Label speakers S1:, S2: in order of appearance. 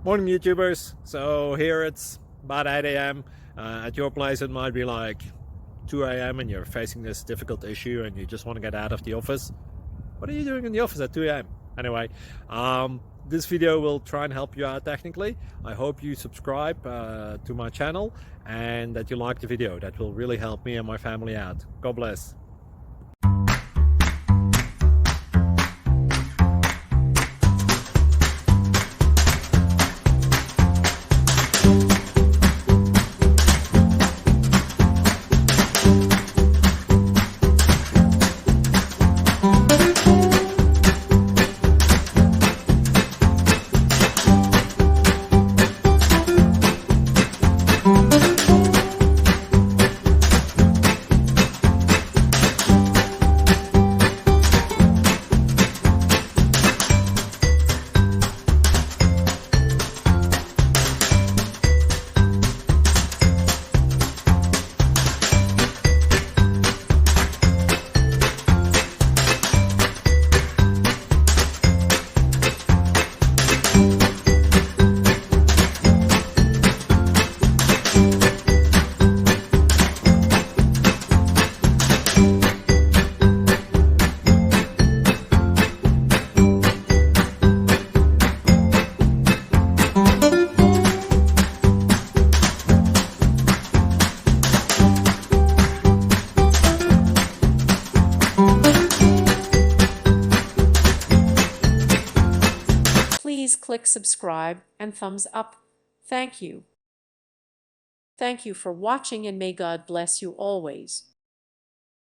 S1: Morning YouTubers. So here it's about 8 a.m. At your place it might be like 2 a.m. and you're facing this difficult issue and you just want to get out of the office. What are you doing in the office at 2 a.m.? Anyway, this video will try and help you out technically. I hope you subscribe to my channel and that you like the video. That will really help me and my family out. God bless.
S2: Please click subscribe and thumbs up. Thank you. Thank you for watching and may God bless you always.